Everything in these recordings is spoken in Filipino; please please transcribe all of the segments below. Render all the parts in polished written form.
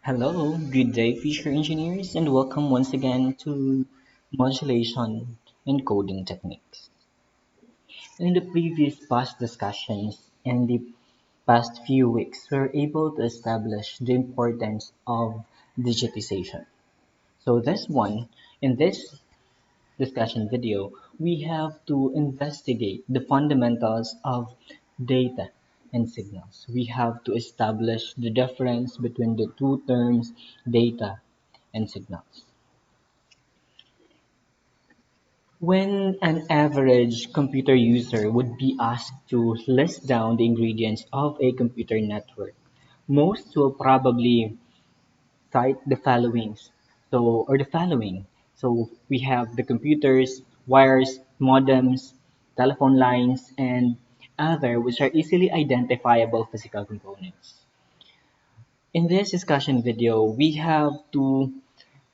Hello, good day, future engineers, and welcome once again to modulation and coding techniques. In the previous past discussions and the past few weeks, we were able to establish the importance of digitization. So in this discussion video, we have to investigate the fundamentals of data and signals. We have to establish the difference between the two terms data and signals. When an average computer user would be asked to list down the ingredients of a computer network, most will probably cite the followings. Or the following. So we have the computers, wires, modems, telephone lines, and other which are easily identifiable physical components. In this discussion video, we have to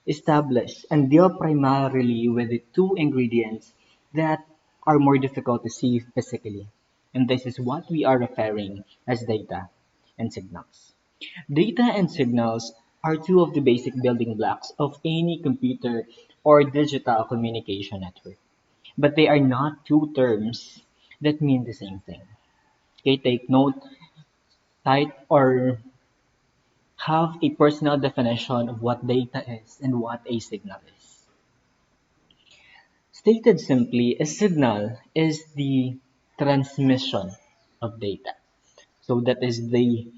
establish and deal primarily with the two ingredients that are more difficult to see physically. And this is what we are referring as data and signals. Data and signals are two of the basic building blocks of any computer or digital communication network. But they are not two terms that mean the same thing. Okay, take note, cite, or have a personal definition of what data is and what a signal is. Stated simply, a signal is the transmission of data. So that is the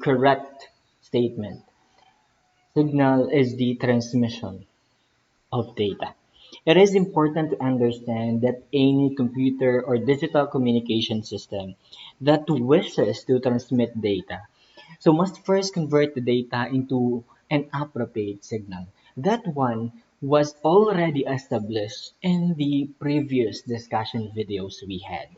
correct statement. Signal is the transmission of data. It is important to understand that any computer or digital communication system that wishes to transmit data must first convert the data into an appropriate signal. That one was already established in the previous discussion videos we had.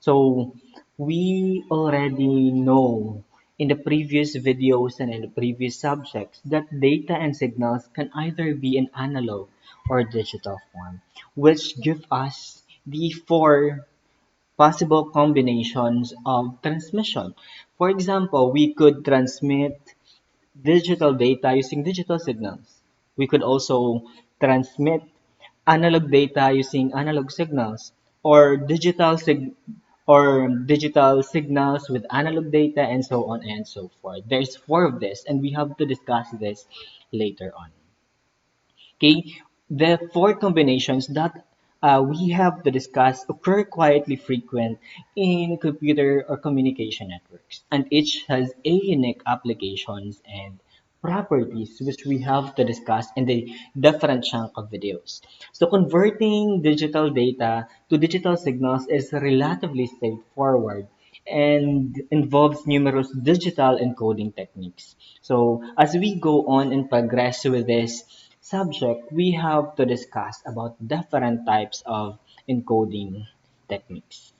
So we already know in the previous videos and in the previous subjects that data and signals can either be in analog or digital form, which give us the four possible combinations of transmission. For example, we could transmit digital data using digital signals. We could also transmit analog data using analog signals or digital signals with analog data and so on and so forth. There's four of this and we have to discuss this later on. Okay, the four combinations that we have to discuss occur quietly frequent in computer or communication networks, and each has a unique applications and properties which we have to discuss in the different chunk of videos. So converting digital data to digital signals is relatively straightforward and involves numerous digital encoding techniques. So as we go on and progress with this subject, we have to discuss about different types of encoding techniques.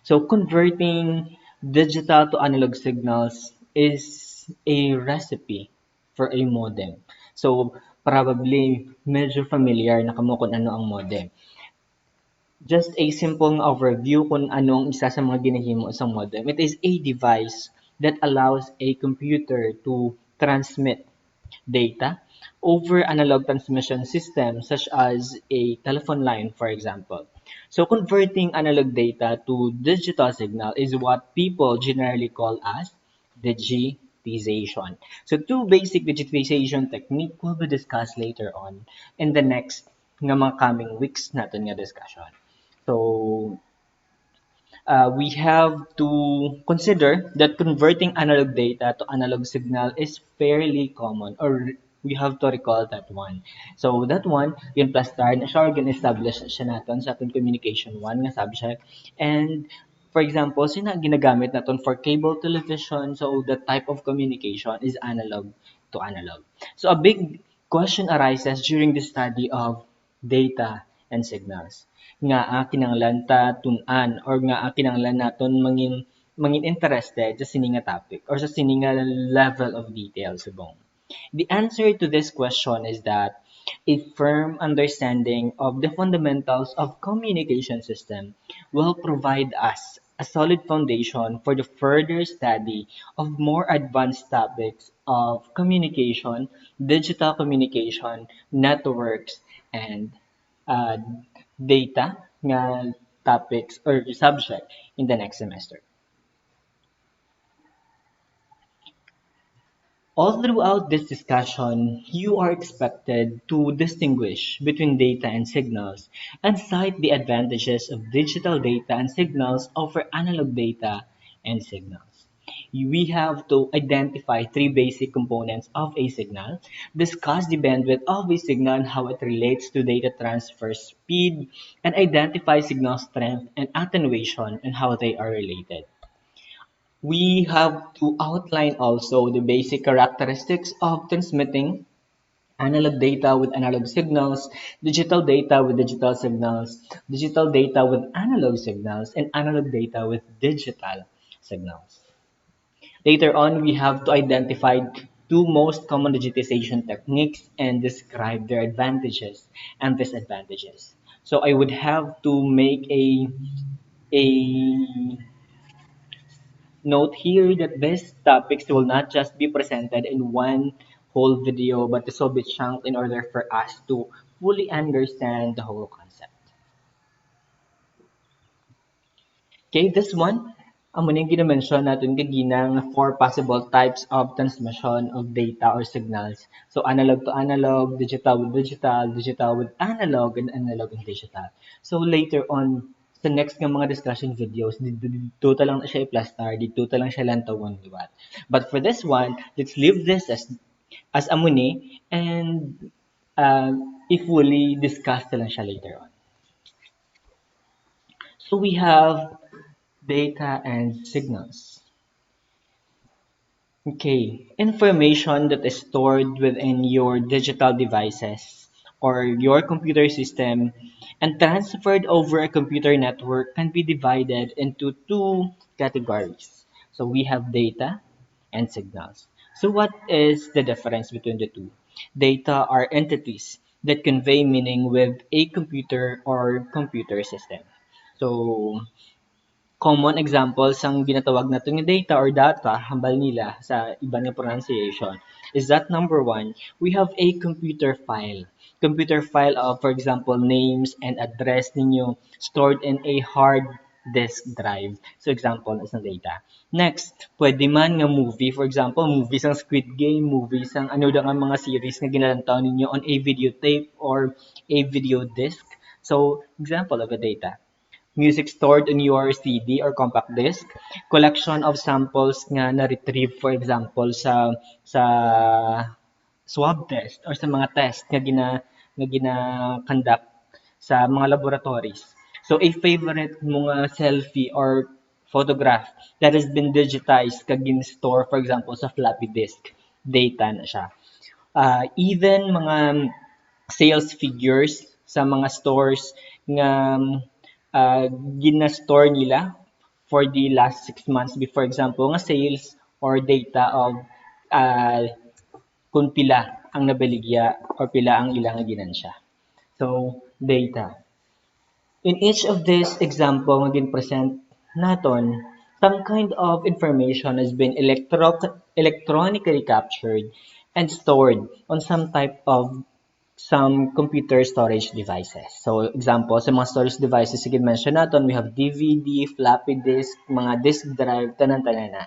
So converting digital to analog signals is a recipe for a modem. So probably medyo familiar na kamo kung ano ang modem. Just a simple overview kung ano ang isa sa mga ginahimo sa modem. It is a device that allows a computer to transmit data over analog transmission systems such as a telephone line, for example. So converting analog data to digital signal is what people generally call as digitization. So two basic digitization technique will be discussed later on in the next nga mga coming weeks natin nga discussion. So we have to consider that converting analog data to analog signal is fairly common, or we have to recall that one. So that one, yun plus start, siya establish siya natin sa ating communication one nga subject. And for example, sina ginagamit natin for cable television, so the type of communication is analog to analog. So a big question arises during the study of data and signals nga kinahanglan ta tun-an or nga kinahanglan naton mangin interested sa sini nga topic or sa sini nga level of detail subong. The answer to this question is that a firm understanding of the fundamentals of communication system will provide us a solid foundation for the further study of more advanced topics of communication, digital communication, networks, and uh, data nga topics or subject in the next semester. All throughout this discussion, you are expected to distinguish between data and signals and cite the advantages of digital data and signals over analog data and signals. We have to identify three basic components of a signal, discuss the bandwidth of a signal and how it relates to data transfer speed, and identify signal strength and attenuation and how they are related. We have to outline also the basic characteristics of transmitting analog data with analog signals, digital data with digital signals, digital data with analog signals, and analog data with digital signals. Later on, we have to identify two most common digitization techniques and describe their advantages and disadvantages. So I would have to make a note here that these topics will not just be presented in one whole video, but this will be chunked in order for us to fully understand the whole concept. Okay, this one, amo na yung gina-mention natin kaginang four possible types of transmission of data or signals. So analog to analog, digital with analog, and analog and digital. So later on, sa next ng mga discussion videos, dito ta lang na siya i-plastar, dito ta lang siya lantawon liwat. But for this one, let's leave this as amuni and if fully discuss na lang siya later on. So we have data and signals. Okay, information that is stored within your digital devices or your computer system and transferred over a computer network can be divided into two categories. So we have data and signals. So what is the difference between the two? Data are entities that convey meaning with a computer or computer system. So common examples ang ginatawag natin nga data or data, hambal nila sa iba nga pronunciation, is that number one, we have a computer file. Computer file of, for example, names and address ninyo stored in a hard disk drive. So, example, isang data. Next, pwede man nga movie. For example, movies ang Squid Game, movies ang ano da nga mga series na ginalantaw ninyo on a videotape or a video disc. So, example of a data music stored on your CD or compact disc, collection of samples nga na-retrieve for example sa swab test or sa mga test nga gina conduct sa mga laboratories. So a favorite mga selfie or photograph that has been digitized kag store for example sa floppy disk, data na siya. Even mga sales figures sa mga stores nga uh, gina-store nila for the last 6 months before example nga sales or data of uh, kung pila ang nabaligya or pila ang ilang ginansya. So, data. In each of these example nga gin-present naton, some kind of information has been electronically captured and stored on some type of some computer storage devices. So, example, sa mga storage devices, sige mention natin, we have DVD, floppy disk, mga disk drive, tanan-tanan na.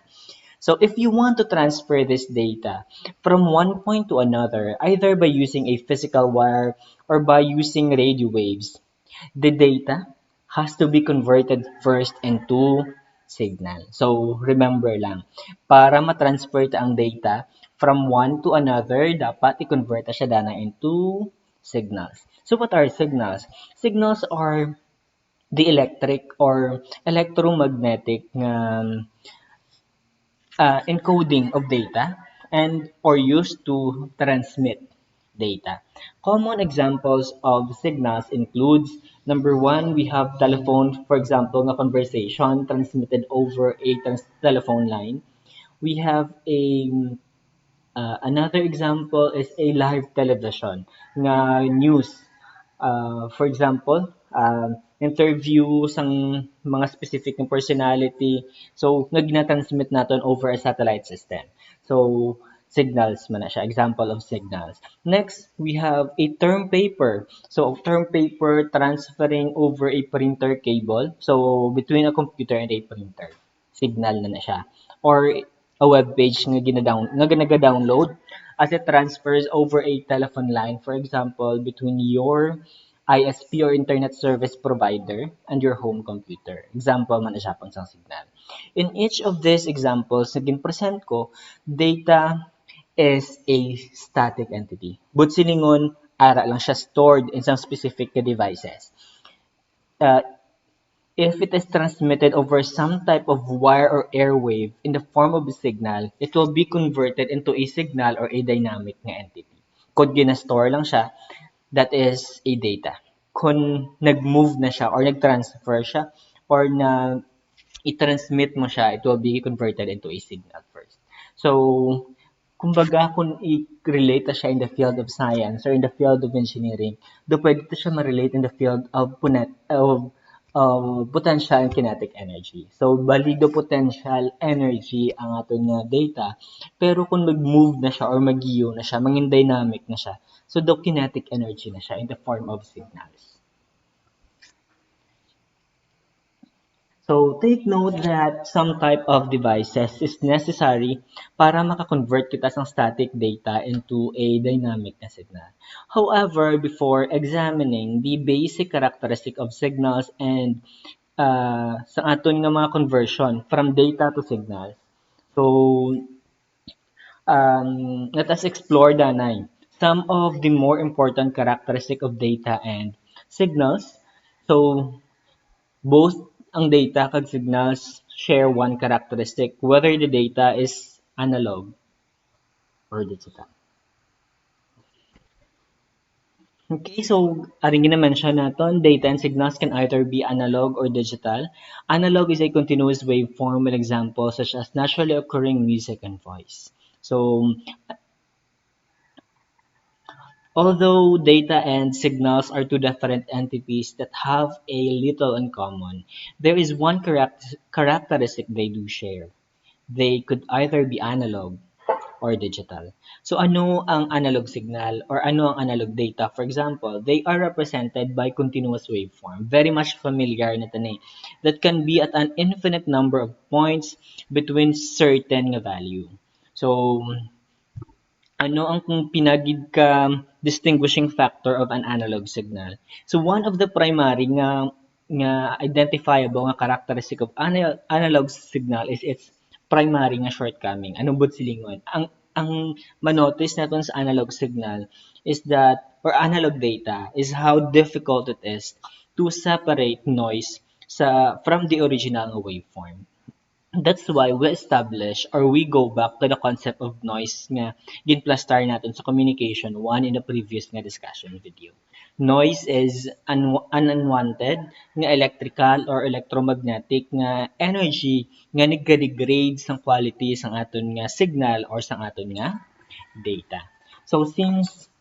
So, if you want to transfer this data from one point to another, either by using a physical wire or by using radio waves, the data has to be converted first into signal. So, remember lang, para ma-transfer ta ang data from one to another, dapat i-convert ta siya dana into signals. So, what are signals? Signals are the electric or electromagnetic encoding of data and or used to transmit data. Common examples of signals includes number one, we have telephone, for example, a conversation transmitted over a telephone line. We have a another example is a live television nga news. For example, interview sang mga specific ng personality. So, nga ginatransmit naton over a satellite system. So, signals man na siya. Example of signals. Next, we have a term paper. So, term paper transferring over a printer cable. So, between a computer and a printer. Signal na siya. Or a web page nga naga-download as it transfers over a telephone line, for example, between your ISP or internet service provider and your home computer. Example man na siya pang isang signal. In each of these examples na present ko, data is a static entity. But silingon, ara lang siya stored in some specific devices. Uh, if it is transmitted over some type of wire or airwave in the form of a signal, it will be converted into a signal or a dynamic na entity. Kung gina-store lang siya, that is a data. Kung nag-move na siya or nag-transfer siya or na i-transmit mo siya, it will be converted into a signal first. So, kumbaga kung i-relate na siya in the field of science or in the field of engineering, do pwede to siya ma-relate in the field of potential and kinetic energy. So, bali do potential energy ang aton nga data, pero kung mag-move na siya or mag-iyo na siya, mangin dynamic na siya, so do kinetic energy na siya in the form of signals. So take note that some type of devices is necessary para makakonvert kita sa static data into a dynamic na signal. However, before examining the basic characteristic of signals and sa aton nga mga conversion from data to signals, so let us explore danay some of the more important characteristic of data and signals. So both ang data kag signals share one characteristic, whether the data is analog or digital. Okay, so aring gina-mention naton, data and signals can either be analog or digital. Analog is a continuous waveform with examples such as naturally occurring music and voice. So although data and signals are two different entities that have a little in common, there is one characteristic they do share. They could either be analog or digital. So ano ang analog signal or ano ang analog data? For example, they are represented by continuous waveform. Very much familiar na tanay. That can be at an infinite number of points between certain value. So ano ang kung pinagid ka distinguishing factor of an analog signal. So one of the primary nga identifiable nga characteristic of analog signal is its primary nga shortcoming. Anong bud silingon? Ang manotice naton sa analog signal is that or analog data is how difficult it is to separate noise from the original waveform. That's why we establish or we go back to the concept of noise nga ginplastar natin sa communication one in the previous nga discussion video. Noise is an unwanted nga electrical or electromagnetic nga energy nga nagka-degrade sang quality sang aton nga signal or sang aton nga data. So since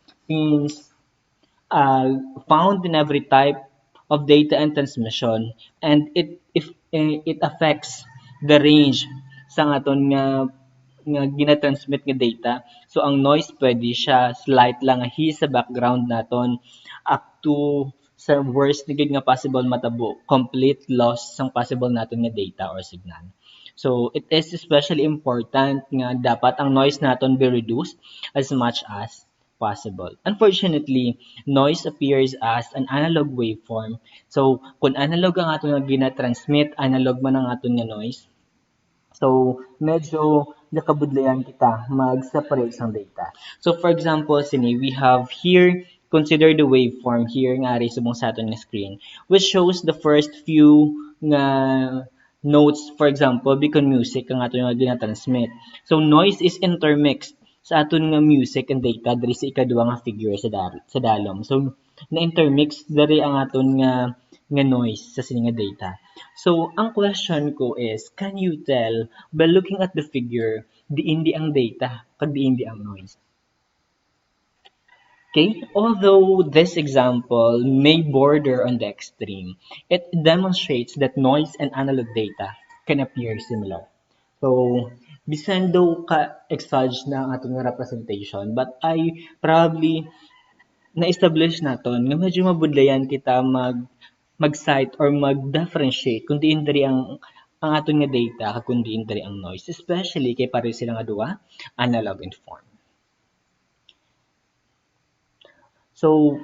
found in every type of data and transmission, and it affects the range sa aton nga ginatransmit nga data. So ang noise pwede siya slight lang sa background naton up to sa worst na nga possible matabo, complete loss sang possible naton nga data or signal. So it is especially important nga dapat ang noise naton be reduced as much as possible. Unfortunately, noise appears as an analog waveform. So, kung analog ang aton nga gina-transmit, analog man ang aton nga noise. So, medyo nakabudlayan kita mag-separate ng data. So, for example, sini, we have here, consider the waveform here nga ari subong sa aton nga screen, which shows the first few nga notes, for example, bicon music ang aton nga gina-transmit. So, noise is intermixed sa aton nga music and data diri sa ikaduha nga figure sa dalom. So na-intermix diri ang aton nga noise sa sini nga data. So ang question ko is, can you tell by looking at the figure diin di ang data kag diin di ang noise? Okay, although this example may border on the extreme, it demonstrates that noise and analog data can appear similar. So, bisan daw ka-exage na ang atong representation, but I probably na-establish naton nga medyo mabudlayan kita mag-cite or mag-differentiate kung diin diri ang aton nga data kag kung diin diri ang noise, especially kay pareho sila nga duha analog and form. So,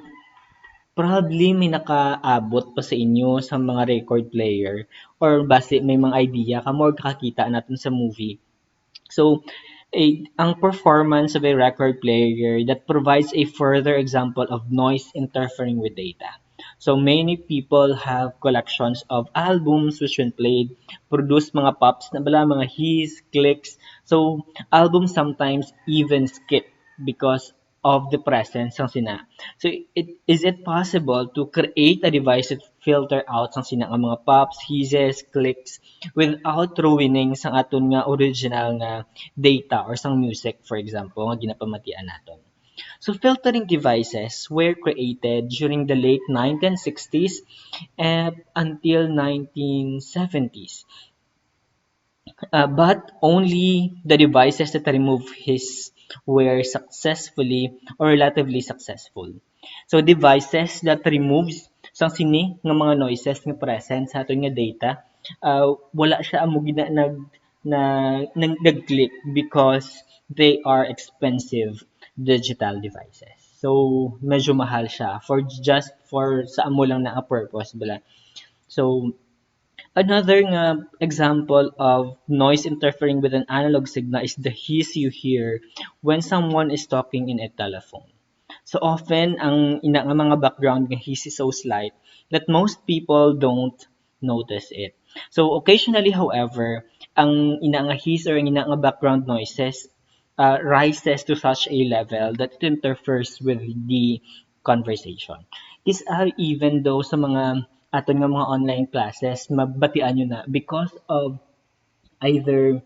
probably may nakaabot pa sa inyo sa mga record player or base may mga idea ka more kakakita natin sa movie. So, ang performance of a record player that provides a further example of noise interfering with data. So many people have collections of albums which when played produce mga pops na bala mga hiss, clicks. So albums sometimes even skip because of the presence ng sina. So is it possible to create a device that filter out sang sina ang mga pops, hisses, clicks without ruining sang aton nga original nga data or sang music for example nga ginapamatian naton. So filtering devices were created during the late 1960s and until 1970s. But only the devices that remove his were successfully or relatively successful. So devices that removes sang sini nga mga noises nga present sa aton nga data, wala siya amo gina nag-click because they are expensive digital devices. So medyo mahal siya for just for sa amo lang na purpose bala. So another nga example of noise interfering with an analog signal is the hiss you hear when someone is talking in a telephone. So often, ang ina nga mga background nga hiss is so slight that most people don't notice it. So occasionally, however, ang ina nga hiss or ang ina nga background noises rises to such a level that it interferes with the conversation. This are even though sa mga aton nga mga online classes, mabatian nyo na because of either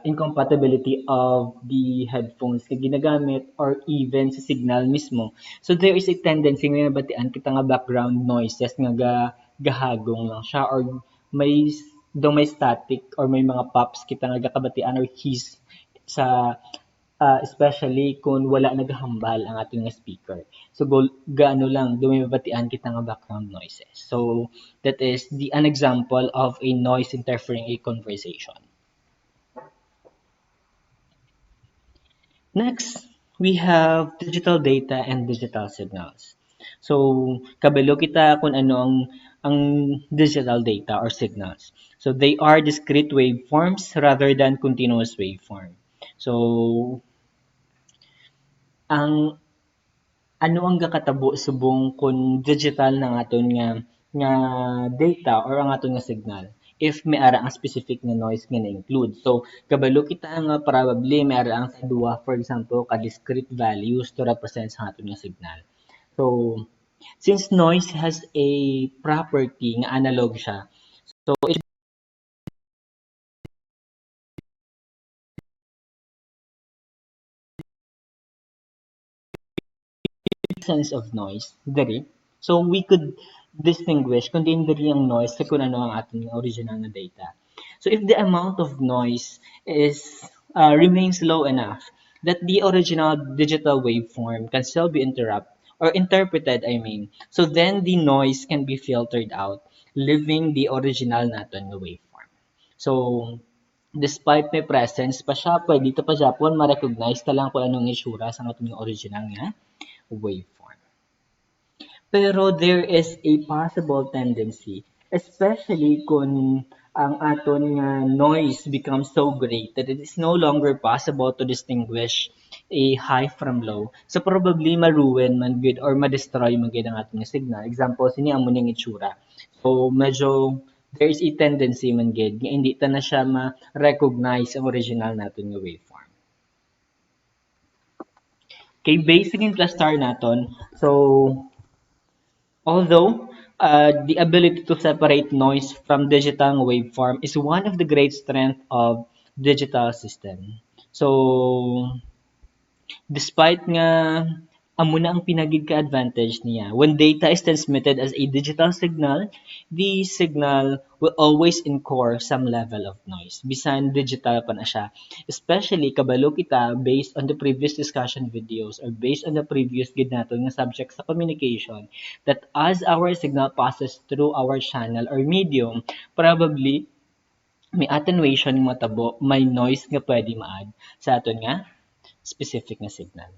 incompatibility of the headphones na ginagamit or even sa signal mismo. So there is a tendency nga nabatian kita nga background noises nga gahagong lang siya or may daw may static or may mga pops kita nga gakabatian or hiss sa especially kung wala naghahambal ang ating nga speaker. So gaano lang dumibatian kita nga background noises. So that is an example of a noise interfering a conversation. Next, we have digital data and digital signals. So, kabalo kita kung ano ang digital data or signals. So, they are discrete waveforms rather than continuous waveform. So, ang ano ang gakatabo subong kun digital na aton nga data or ang aton nga signal if may ara ang specific nga noise nga na-include. So, kabalo kita nga probably may ara ang sa duwa, for example, ka discrete values to represent sa aton nga signal. So, since noise has a property nga analog siya, so it sense of noise diri. So we could distinguish kung din diri ang noise sa kung ano ang ating original na data. So if the amount of noise is remains low enough that the original digital waveform can still be interpreted, I mean. So then the noise can be filtered out, leaving the original natin na waveform. So despite may presence pa siya, pwede dito pa siya po ma-recognize ta lang kung anong itsura sa ating original nga waveform. Pero there is a possible tendency, especially kung ang aton nga noise becomes so great that it is no longer possible to distinguish a high from low. So probably maruin man good or ma-destroy man good ang ating signal. Example, sini amo ning itsura. So medyo there is a tendency man good nga hindi ta na siya ma-recognize ang original natin nga waveform. Okay, basic in cluster naton. So although the ability to separate noise from digital waveform is one of the great strengths of digital system. So, despite nga amo na ang pinagid ka-advantage niya. When data is transmitted as a digital signal, the signal will always incur some level of noise. Bisan digital pa na siya. Especially, kabalo kita, based on the previous discussion videos or based on the previous gid nato nga subject sa communication, that as our signal passes through our channel or medium, probably may attenuation nga matabo, may noise nga pwede ma-add sa aton nga specific nga signal.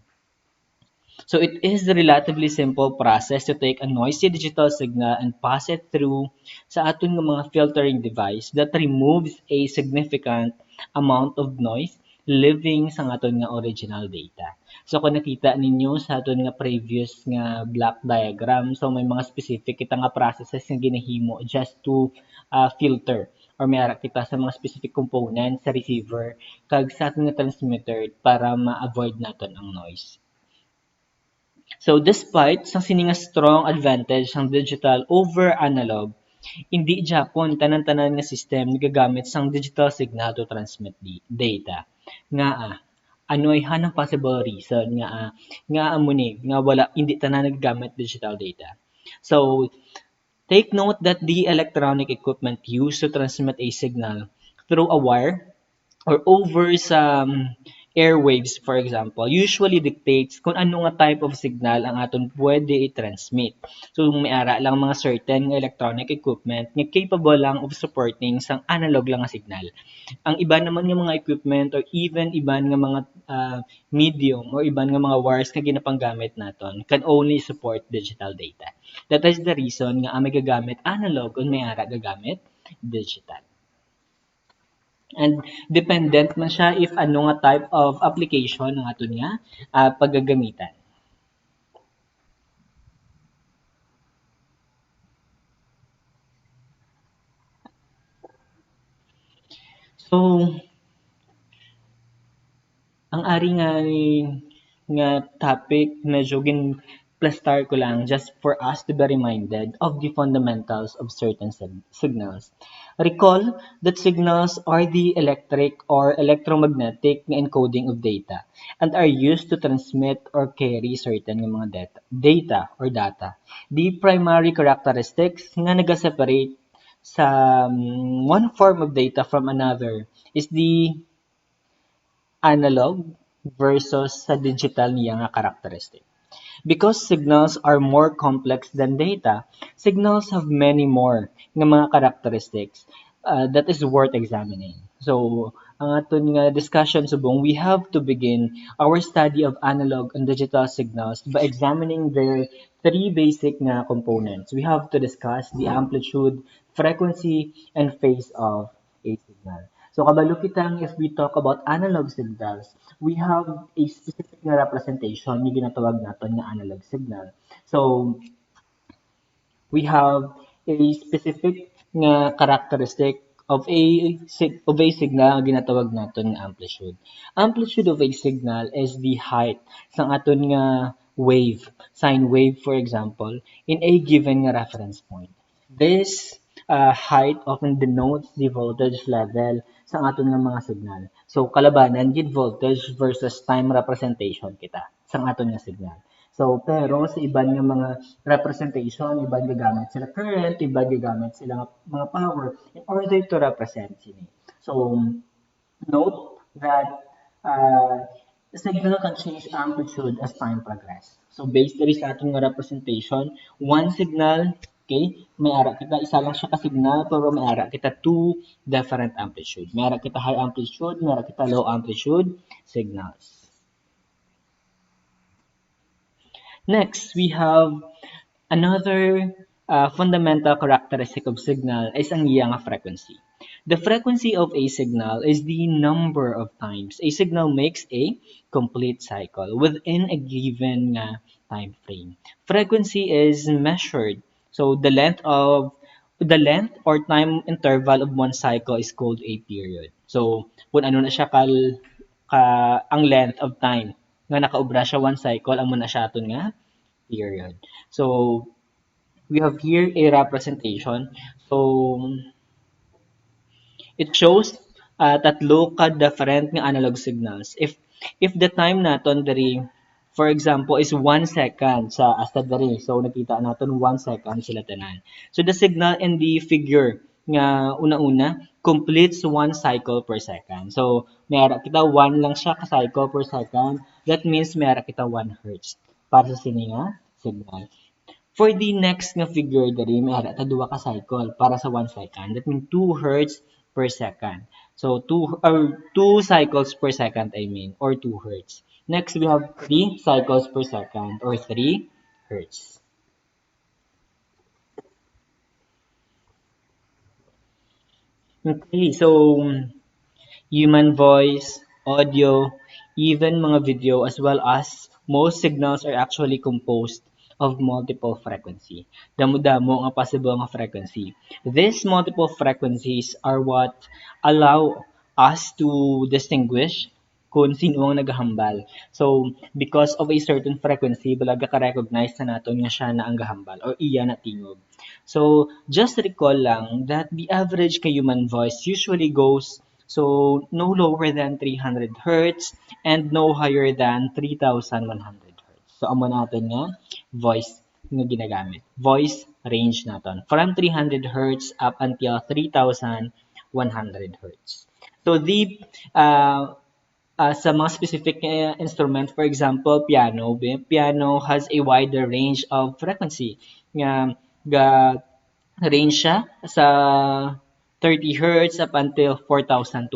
So it is a relatively simple process to take a noisy digital signal and pass it through sa aton nga mga filtering device that removes a significant amount of noise leaving sa aton nga original data. So kung nakita ninyo sa aton nga previous nga block diagram, so may mga specific kita nga processes nga ginahimo just to filter or may ara kita sa mga specific components sa receiver kag sa aton nga transmitter para ma-avoid naton ang noise. So despite sa sini nga strong advantage sang digital over analog, hindi Japon tanan-tanan nga system nagagamit sang digital signal to transmit data. Nga ano ay hanang possible reason nga amo ni nga wala hindi tanan nagagamit digital data. So take note that the electronic equipment used to transmit a signal through a wire or over some airwaves, for example, usually dictates kung ano nga type of signal ang aton pwede i-transmit. So, may ara lang mga certain electronic equipment nga capable lang of supporting sang analog lang nga signal. Ang iba naman nga mga equipment or even iban nga mga medium or iban nga mga wires nga ginapanggamit naton can only support digital data. That is the reason nga ang may gagamit analog o may ara gagamit digital. And dependent man siya if ano nga type of application ang aton nga paggagamitan. So, ang ari nga topic medyo gin plastar ko lang just for us to be reminded of the fundamentals of certain signals. Recall that signals are the electric or electromagnetic encoding of data and are used to transmit or carry certain mga data. The primary characteristics nga nagaseparate sa one form of data from another is the analog versus sa digital niya nga characteristic. Because signals are more complex than data, signals have many more nga mga characteristics that is worth examining. So, ang aton nga discussion subong, we have to begin our study of analog and digital signals by examining their three basic nga components. We have to discuss the amplitude, frequency, and phase of a signal. So, kabalo kitang if we talk about analog signals, we have a specific nga representation yung ginatawag natin nga analog signal. So, we have a specific nga characteristic of a signal nga ginatawag natin nga amplitude. Amplitude of a signal is the height sang aton nga wave, sine wave for example, in a given nga reference point. This height often denotes the voltage level sa aton nga mga signal. So kalabanan gid voltage versus time representation kita sa aton nga signal. So pero sa iban nga mga representation, iban gagamit sila current, iban gagamit sila mga power in order to represent sini. So note that the signal can change amplitude as time progress. So based diri sa aton nga representation, one signal, okay, may ara kita isa lang siya ka signal pero may ara kita two different amplitude. May ara kita high amplitude, may ara kita low amplitude signals. Next, we have another fundamental characteristic of signal is ang iyang frequency. The frequency of a signal is the number of times a signal makes a complete cycle within a given time frame. Frequency is measured. So the length or time interval of one cycle is called a period. So kung ano na siya ang length of time nga nakaobra siya one cycle, amo na siya aton nga period. So we have here a representation. So it shows tatlo ka different nga analog signals. If the time naton diri For example, is 1 second sa asta diri. So nakita naton 1 second sila tanan. So the signal in the figure nga una-una completes 1 cycle per second. So mayara kita 1 lang siya ka cycle per second. That means mayara kita 1 hertz para sa sini nga signal. For the next nga figure diri may ara ta duha ka cycle para sa 1 second. That means 2 hertz per second. So 2 cycles per second I mean or 2 hertz. Next we have 3 cycles per second or 3 hertz. Okay, so human voice, audio, even mga video as well as most signals are actually composed of multiple frequency. Damo-damo nga possible nga frequency. These multiple frequencies are what allow us to distinguish kung sino ang naghahambal. So, because of a certain frequency, balaga ka-recognize na nato nga siya na ang gahambal or iya na tingog. So, just recall lang that the average ka human voice usually goes so no lower than 300 hertz and no higher than 3,100 hertz. So, amo natin nga voice nga ginagamit. Voice range naton from 300 hertz up until 3,100 hertz. So, sa mga specific instrument, for example, piano has a wider range of frequency. Nga, ga range siya sa 30 hertz up until 4,200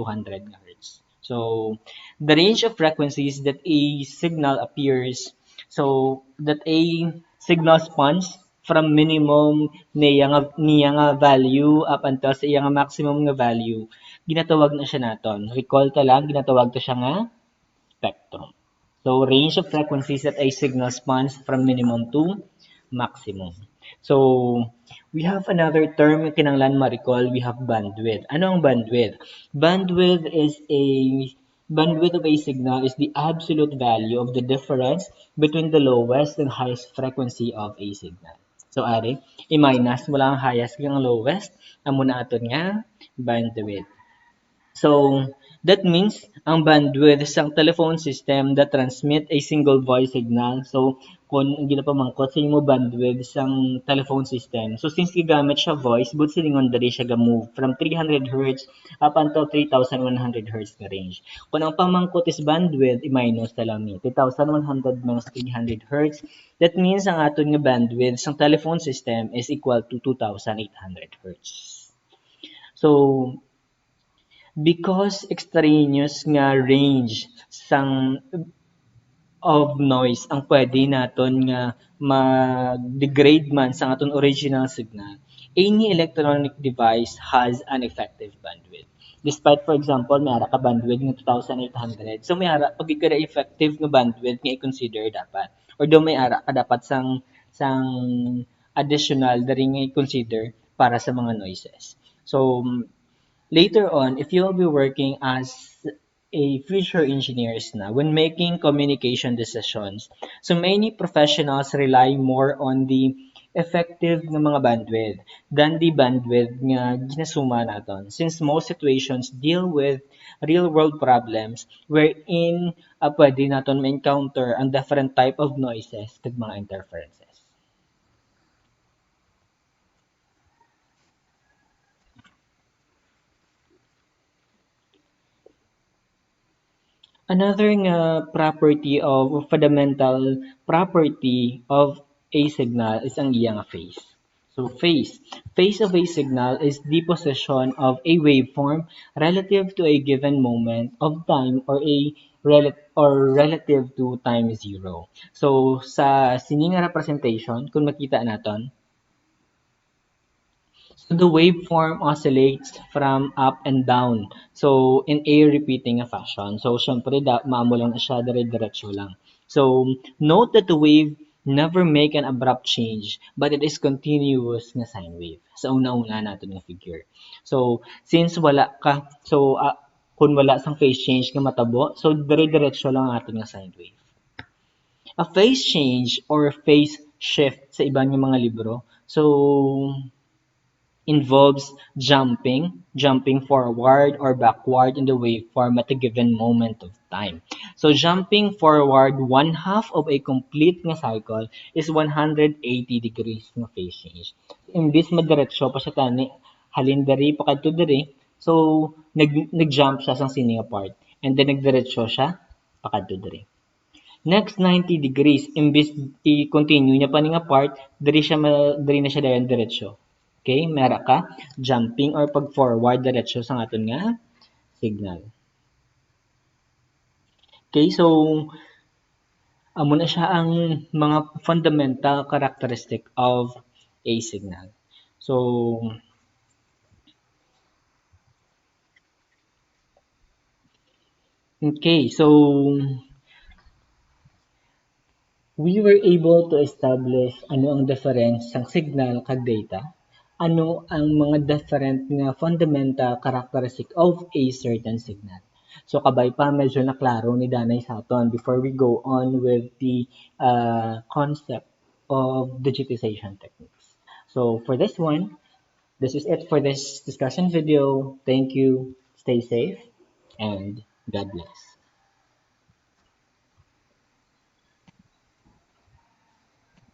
hertz. So, the range of frequencies that a signal appears, so that a signal spans from minimum niya nga value up until sa iya nga maximum nga value, ginatawag na siya naton. Recall ta lang, ginatawag to siya nga spectrum. So, range of frequencies that a signal spans from minimum to maximum. So, we have another term kinanglan ma-recall, we have bandwidth. Ano ang bandwidth? Bandwidth of a signal is the absolute value of the difference between the lowest and highest frequency of a signal. So, ari, i-minus mo lang ang highest kang lowest, amo na aton nga bandwidth. So, that means ang bandwidth isang telephone system that transmit a single voice signal. So, kung ginapamangkot sa imo bandwidth isang telephone system. So, since gigamit siya voice, but silingon dali siya ga-move from 300 Hz up until 3,100 Hz na range. Kung ang pamangkot is bandwidth, i-minus na lang ni 3,100 minus 300 Hz. That means ang aton nga bandwidth isang telephone system is equal to 2,800 Hz. So, because extraneous nga range sang of noise ang pwede naton nga ma-degrade man sa aton original signal, any electronic device has an effective bandwidth. Despite, for example, may ara ka bandwidth nga 2,800, so may ara pag ikada effective nga bandwidth nga i-consider dapat. Or do may ara ka dapat sang additional dari nga i-consider para sa mga noises. So, later on, if you'll be working as a future engineers na when making communication decisions, so many professionals rely more on the effective ng mga bandwidth than the bandwidth nga ginasuma naton. Since most situations deal with real-world problems wherein pwede naton ma-encounter ang different type of noises kag mga interferences. Another nga property of fundamental property of a signal is ang iya nga phase. So phase of a signal is the position of a waveform relative to a given moment of time or relative to time zero. So sa sini nga representation kung makita naton, so the waveform oscillates from up and down. So in a repeating fashion. So syempre maamo lang na siya dire-diretso lang. So note that the wave never make an abrupt change, but it is continuous nga sine wave. Sa una-una natin nga figure. So since wala ka, so kung wala sang phase change nga matabo, so dire-diretso lang ang ating nga sine wave. A phase change or phase shift sa ibang mga libro. So involves jumping forward or backward in the waveform at a given moment of time. So jumping forward one half of a complete nga cycle is 180 degrees nga phase change. Imbis madiretso pa siya tani halin diri pa kadto diri, so nag-jump siya sang sini nga part and then nagdiretso siya pa kadto diri. Next 90 degrees imbis i-continue niya pa ni nga part, diri na siya dayon diretso. Okay, mera ka jumping or pag forward diretso sa aton nga signal. Okay, so amo na siya ang mga fundamental characteristic of a signal. So okay, so we were able to establish ano ang difference ng signal kag data, ano ang mga different nga fundamental characteristic of a certain signal. So kabay pa medyo na klaro ni Danay sa aton before we go on with the concept of digitization techniques. So for this one, this is it for this discussion video. Thank you, stay safe, and God bless.